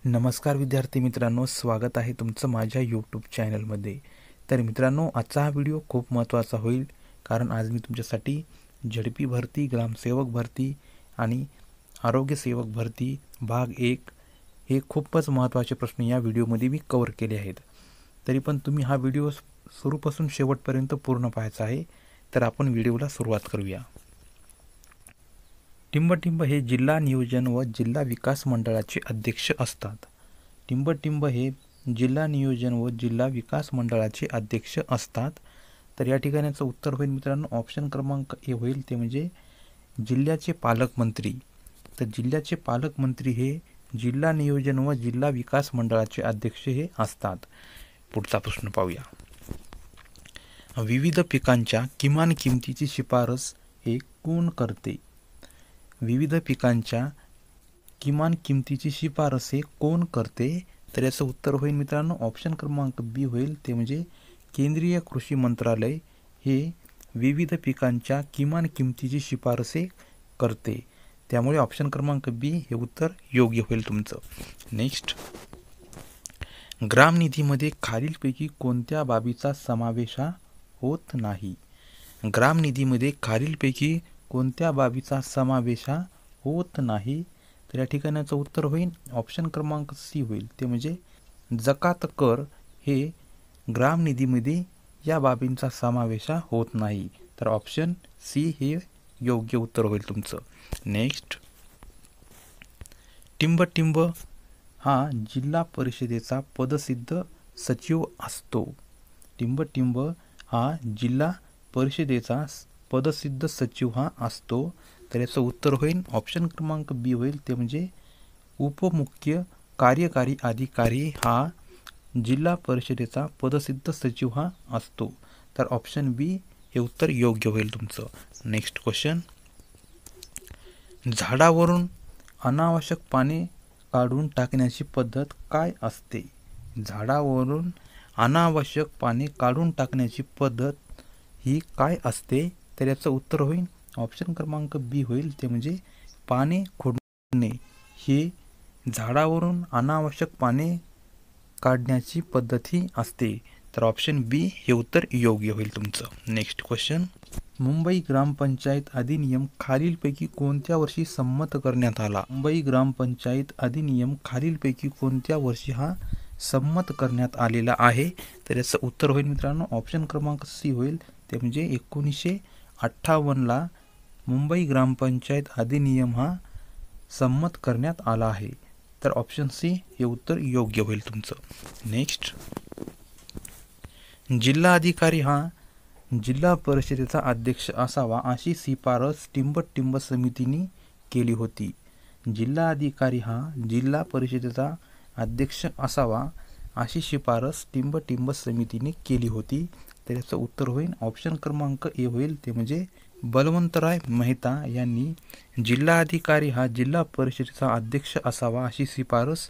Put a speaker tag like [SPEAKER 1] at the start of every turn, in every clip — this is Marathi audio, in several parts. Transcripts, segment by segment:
[SPEAKER 1] नमस्कार विद्यार्थी मित्रांनो, स्वागत आहे तुमचं माझ्या यूट्यूब चॅनलमध्ये। तर मित्रांनो, आजचा हा व्हिडिओ खूप महत्त्वाचा होईल, कारण आज मी तुमच्यासाठी झडपी भरती, ग्रामसेवक भरती आणि आरोग्य सेवक भरती भाग 1 हे खूपच महत्त्वाचे प्रश्न या व्हिडिओमध्ये मी कव्हर केले आहेत। तरी पण तुम्ही हा व्हिडिओ सुरूपासून शेवटपर्यंत पूर्ण पाहायचा आहे। तर आपण व्हिडिओला सुरुवात करूया। टिंबटिंब हे जिल्हा नियोजन व जिल्हा विकास मंडळाचे अध्यक्ष असतात। टिंबटिंब हे जिल्हा नियोजन व जिल्हा विकास मंडळाचे अध्यक्ष असतात। तर या ठिकाणाचं उत्तर होईल मित्रांनो ऑप्शन क्रमांक ए होईल, ते म्हणजे जिल्ह्याचे पालकमंत्री। तर जिल्ह्याचे पालकमंत्री हे जिल्हा नियोजन व जिल्हा विकास मंडळाचे अध्यक्ष हे असतात। पुढचा प्रश्न पाहूया। विविध पिकांच्या किमान किमतीची शिफारस हे कोण करते? विविध पिकांच्या किमान किमतीची शिफारस हे कोण करते? तर याचं उत्तर होईल मित्रांनो ऑप्शन क्रमांक बी होईल, ते म्हणजे केंद्रीय कृषी मंत्रालय हे विविध पिकांच्या किमान किमतीची शिफारसे करते। त्यामुळे ऑप्शन क्रमांक बी हे उत्तर योग्य होईल तुमचं। नेक्स्ट, ग्रामनिधीमध्ये खालीलपैकी कोणत्या बाबीचा समावेश होत नाही? ग्रामनिधीमध्ये खालीलपैकी कोणत्या बाबीचा समावेश होत नाही? तर या ठिकाणाचं उत्तर होईल ऑप्शन क्रमांक सी होईल, ते म्हणजे जकात कर हे ग्रामनिधीमध्ये या बाबींचा समावेश होत नाही। तर ऑप्शन सी हे योग्य उत्तर होईल तुमचं। नेक्स्ट, टिंबटिंब हा जिल्हा परिषदेचा पदसिद्ध सचिव असतो। टिंबटिंब हा जिल्हा परिषदेचा पदसिद्ध सचिव हा असतो। तर याचं उत्तर होईल ऑप्शन क्रमांक बी होईल, ते म्हणजे उपमुख्य कार्यकारी अधिकारी हा जिल्हा परिषदेचा पदसिद्ध सचिव हा असतो। तर ऑप्शन बी हे उत्तर योग्य होईल तुमचं। नेक्स्ट क्वेश्चन, झाडावरून अनावश्यक पाने काढून टाकण्याची पद्धत काय असते? झाडावरून अनावश्यक पाने काढून टाकण्याची पद्धत ही काय असते? तर याचं उत्तर होईल ऑप्शन क्रमांक बी होईल, ते म्हणजे पाने खोडणे हे झाडावरून अनावश्यक पाने काढण्याची पद्धती असते। तर ऑप्शन बी हे उत्तर योग्य होईल तुमचं। नेक्स्ट क्वेश्चन, मुंबई ग्रामपंचायत अधिनियम खालीलपैकी कोणत्या वर्षी संमत करण्यात आला? मुंबई ग्रामपंचायत अधिनियम खालीलपैकी कोणत्या वर्षी हा संमत करण्यात आलेला आहे? तर याचं उत्तर होईल मित्रांनो ऑप्शन क्रमांक सी होईल, ते म्हणजे 1958ला मुंबई ग्रामपंचायत अधिनियम हा संमत करण्यात आला आहे। तर ऑप्शन सी हे उत्तर योग्य होईल तुमचं। नेक्स्ट, जिल्हा अधिकारी हा जिल्हा परिषदेचा अध्यक्ष असावा अशी शिफारस टिंबटिंब समितीने केली होती। जिल्हा अधिकारी हा जिल्हा परिषदेचा अध्यक्ष असावा अशी शिफारस टिंबटिंब समितीने केली होती। तर याचं उत्तर होईल ऑप्शन क्रमांक ए होईल, ते म्हणजे बलवंतराय मेहता यांनी जिल्हा अधिकारी हा जिल्हा परिषदेचा अध्यक्ष असावा अशी शिफारस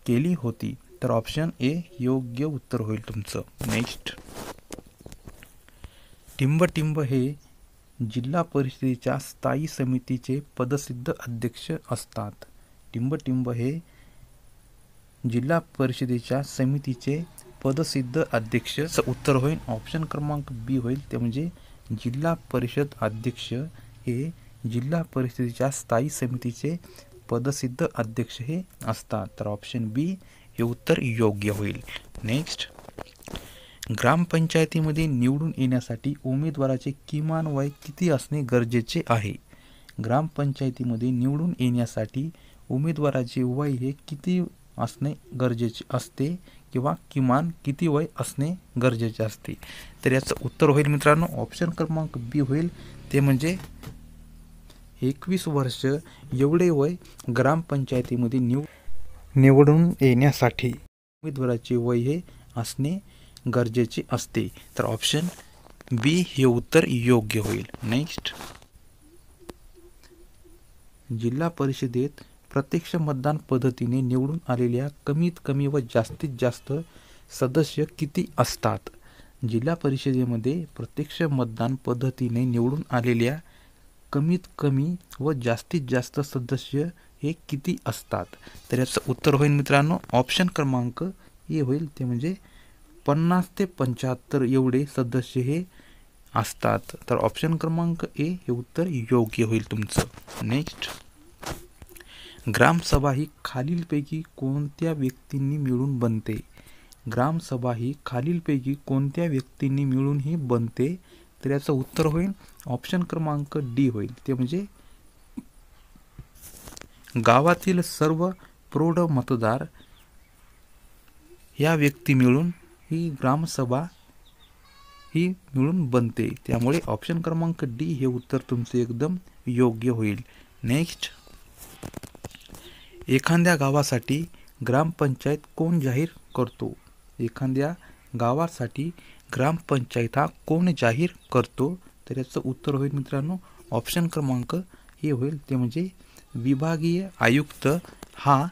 [SPEAKER 1] केली होती। तर ऑप्शन ए योग्य उत्तर होईल तुमचं। नेक्स्ट, टिंबटिंब हे जिल्हा परिषदेच्या स्थायी समितीचे पदसिद्ध अध्यक्ष असतात। टिंबटिंब हे जिल्हा परिषदेच्या समितीचे पदसिद्ध अध्यक्ष उत्तर होईल ऑप्शन क्रमांक बी होईल, ते म्हणजे जिल्हा परिषद अध्यक्ष हे जिल्हा परिषदेच्या स्थायी समितीचे पदसिद्ध अध्यक्ष हे असतात। तर ऑप्शन बी हे उत्तर योग्य होईल। नेक्स्ट, ग्रामपंचायतीमध्ये निवडून येण्यासाठी उमेदवाराचे किमान वय किती असणे गरजेचे आहे? ग्रामपंचायतीमध्ये निवडून येण्यासाठी उमेदवाराचे वय हे किती असणे गरजेचे असते किंवा किमान किती वय असणे गरजेचे असते? तर याचं उत्तर होईल मित्रांनो ऑप्शन क्रमांक बी होईल, ते म्हणजे 21 वर्ष एवढे वय ग्रामपंचायतीमध्ये निवडून येण्यासाठी उमेदवाराचे वय हे असणे गरजेचे असते। तर ऑप्शन बी हे उत्तर योग्य होईल। नेक्स्ट, जिल्हा परिषदेत प्रत्यक्ष मतदान पद्धतीने निवडून आलेल्या कमीत कमी व जास्तीत जास्त सदस्य किती असतात? जिल्हा परिषदेमध्ये प्रत्यक्ष मतदान पद्धतीने निवडून आलेल्या कमीत कमी व जास्तीत जास्त सदस्य हे किती असतात? तर याचं उत्तर होईल मित्रांनो ऑप्शन क्रमांक ए होईल, ते म्हणजे 50 ते 75 एवढे सदस्य हे असतात. तर ऑप्शन क्रमांक ए हे उत्तर योग्य होईल तुमचं. नेक्स्ट, ग्रामसभा ही खालीलपैकी कोणत्या व्यक्तींनी मिळून बनते? ग्रामसभा ही खालीलपैकी कोणत्या व्यक्तींनी मिळून ही बनते? तर याचं उत्तर होईल ऑप्शन क्रमांक डी होईल, ते म्हणजे गावातील सर्व प्रौढ मतदार या व्यक्ती मिळून ही ग्रामसभा ही मिळून बनते. त्यामुळे ऑप्शन क्रमांक डी हे उत्तर तुमचे एकदम योग्य होईल. नेक्स्ट, एखाद्या गावासाठी ग्रामपंचायत कोण जाहीर करतो? एखाद्या गावासाठी ग्रामपंचायत हा कोण जाहीर करतो? तर याचं उत्तर होईल मित्रांनो ऑप्शन क्रमांक हे होईल, ते म्हणजे विभागीय आयुक्त हा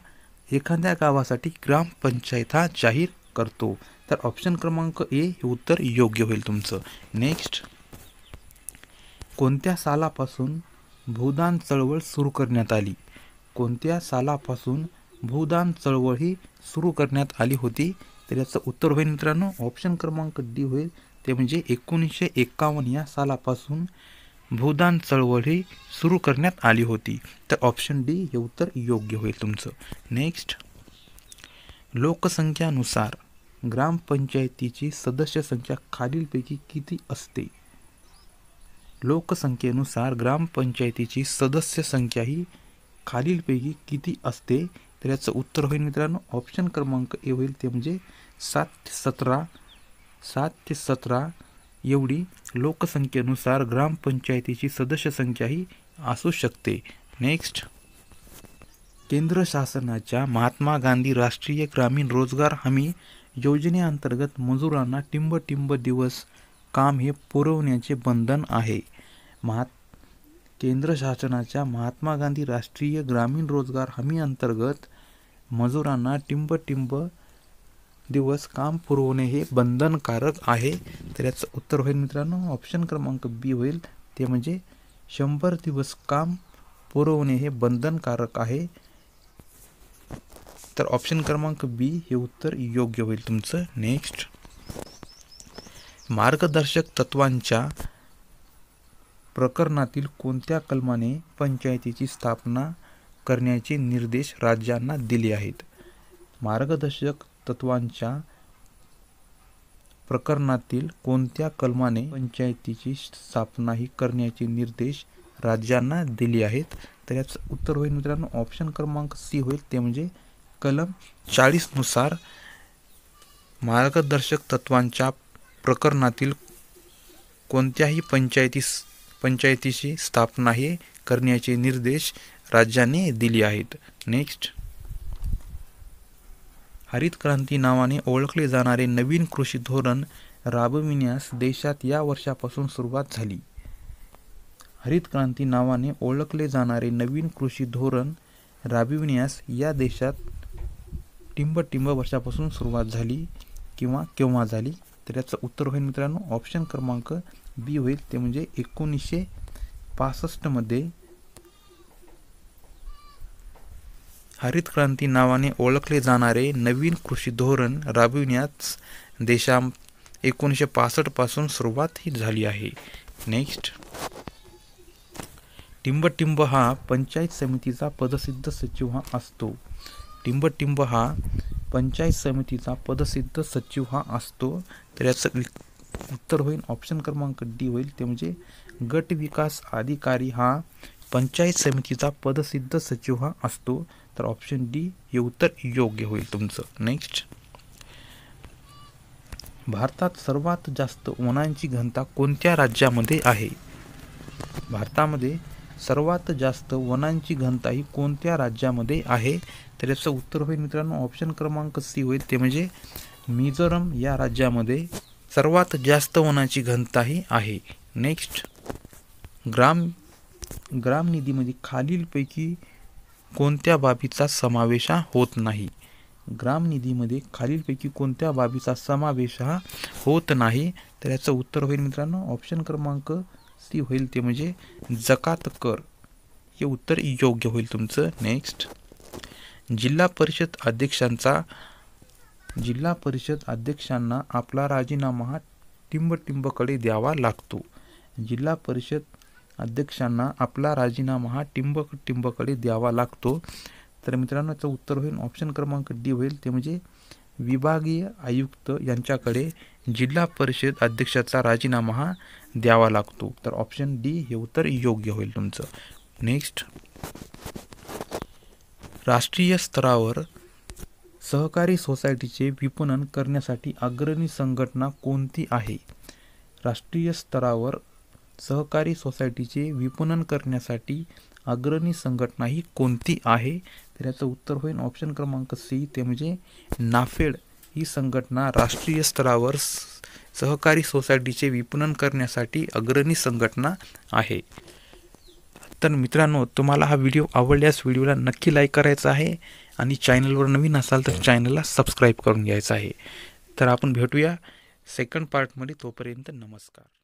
[SPEAKER 1] एखाद्या गावासाठी ग्रामपंचायत हा जाहीर करतो. तर ऑप्शन क्रमांक ए हे उत्तर योग्य होईल तुमचं. नेक्स्ट, कोणत्या सालापासून भूदान चळवळ सुरू करण्यात आली? कोणत्या सालापासून भूदान चळवळ ही सुरू करण्यात आली होती? तर याचं उत्तर होईल मित्रांनो ऑप्शन क्रमांक डी होईल, ते म्हणजे 1951 या सालापासून भूदान चळवळ ही सुरू करण्यात आली होती. तर ऑप्शन डी हे उत्तर योग्य होईल तुमचं. नेक्स्ट, लोकसंख्यानुसार ग्रामपंचायतीची सदस्य संख्या खालीलपैकी किती असते? लोकसंख्येनुसार ग्रामपंचायतीची सदस्य संख्या ही खालीलपैकी किती असते? तर याचं उत्तर होईल मित्रांनो ऑप्शन क्रमांक ए होईल, ते म्हणजे 7 ते 17 एवढी लोकसंख्येनुसार ग्रामपंचायतीची सदस्य संख्या ही असू शकते. नेक्स्ट, केंद्र शासनाच्या महात्मा गांधी राष्ट्रीय ग्रामीण रोजगार हमी योजनेअंतर्गत मजुरांना टिंब दिवस काम हे पुरवण्याचे बंधन आहे. केंद्र शासनाच्या महात्मा गांधी राष्ट्रीय ग्रामीण रोजगार हमी अंतर्गत मजुरांना टिंब दिवस काम पुरवणे हे बंधनकारक आहे. तर याचं उत्तर होईल मित्रांनो ऑप्शन क्रमांक बी होईल, ते म्हणजे 100 दिवस काम पुरवणे हे बंधनकारक आहे. तर ऑप्शन क्रमांक बी हे उत्तर योग्य होईल तुमचं. नेक्स्ट, मार्गदर्शक तत्वांच्या प्रकरणातील कोणत्या कलमाने पंचायतीची स्थापना करण्याचे निर्देश राज्यांना दिले आहेत? मार्गदर्शक तत्वांच्या प्रकरणातील कोणत्या कलमाने पंचायतीची स्थापना ही करण्याचे निर्देश राज्यांना दिले आहेत? तर याचं उत्तर होईल मित्रांनो ऑप्शन क्रमांक सी होईल, ते म्हणजे कलम 40 नुसार मार्गदर्शक तत्वांच्या प्रकरणातील कोणत्याही पंचायतीची स्थापना हे करण्याचे निर्देश राज्यांनी दिले आहेत. नेक्स्ट, हरित क्रांती नावाने ओळखले जाणारे नवीन कृषी धोरण राबविण्यास देशात या वर्षापासून सुरुवात झाली. हरित क्रांती नावाने ओळखले जाणारे नवीन कृषी धोरण राबविण्यास या देशात टिंब वर्षापासून सुरुवात झाली किंवा केव्हा झाली? तर याचं उत्तर होईल मित्रांनो ऑप्शन क्रमांक बी होईल, ते म्हणजे 1965 मध्ये हरित क्रांती नावाने ओळखले जाणारे नवीन कृषी धोरण राबविण्यास देशात 1965 पासून सुरुवात ही झाली आहे. नेक्स्ट, टिंब हा पंचायत समितीचा पदसिद्ध सचिव हा असतो. टिंब हा पंचायत समितीचा पदसिद्ध सचिव हा असतो. तर याचं उत्तर होईल ऑप्शन क्रमांक डी होईल, ते म्हणजे गट विकास अधिकारी हा पंचायत समितीचा पदसिद्ध सचिव हा असतो. तर ऑप्शन डी हे उत्तर योग्य होईल तुमचं. नेक्स्ट, भारतात सर्वात जास्त वनांची घनता कोणत्या राज्यामध्ये आहे? भारतामध्ये सर्वात जास्त वनांची घनता ही कोणत्या राज्यामध्ये आहे? तर याचं उत्तर होईल मित्रांनो ऑप्शन क्रमांक सी होईल, ते म्हणजे मिझोरम या राज्यामध्ये सर्वात जास्त वनांची घनता ही आहे. नेक्स्ट, ग्राम निधीमध्ये खालीलपैकी कोणत्या बाबीचा समावेश होत नाही? ग्राम निधीमध्ये खालीलपैकी कोणत्या बाबीचा समावेश होत नाही? तर याचं उत्तर होईल मित्रांनो ऑप्शन क्रमांक सी होईल, ते म्हणजे जकात कर हे उत्तर योग्य होईल तुमचं. नेक्स्ट, जिल्हा परिषद अध्यक्षांना आपला राजीनामा हा टिंबटिंबकडे द्यावा लागतो. जिल्हा परिषद अध्यक्षांना आपला राजीनामा हा टिंबटिंबकडे द्यावा लागतो. तर मित्रांनो याचं उत्तर होईल ऑप्शन क्रमांक डी होईल, ते म्हणजे विभागीय आयुक्त यांच्याकडे जिल्हा परिषद अध्यक्षाचा राजीनामा हा द्यावा लागतो. तर ऑप्शन डी हे उत्तर योग्य होईल तुमचं. नेक्स्ट, राष्ट्रीय स्तरावर सहकारी सोसायटीचे विपणन करण्यासाठी अग्रणी संघटना कोणती आहे? राष्ट्रीय स्तरावर सहकारी सोसायटीचे विपणन करण्यासाठी अग्रणी संघटना ही कोणती आहे? तर याचं उत्तर होईल ऑप्शन क्रमांक सी, ते म्हणजे नाफेड ही संघटना राष्ट्रीय स्तरावर सहकारी सोसायटीचे विपणन करण्यासाठी अग्रणी संघटना आहे. तर मित्रांनो, तुम्हाला हा व्हिडिओ आवडल्यास व्हिडिओला नक्की लाईक करायचा आहे आणि चॅनलवर नवीन असाल तर चॅनलला सबस्क्राईब करून घ्यायचं आहे. तर आपण भेटूया सेकंड पार्टमध्ये. तोपर्यंत नमस्कार.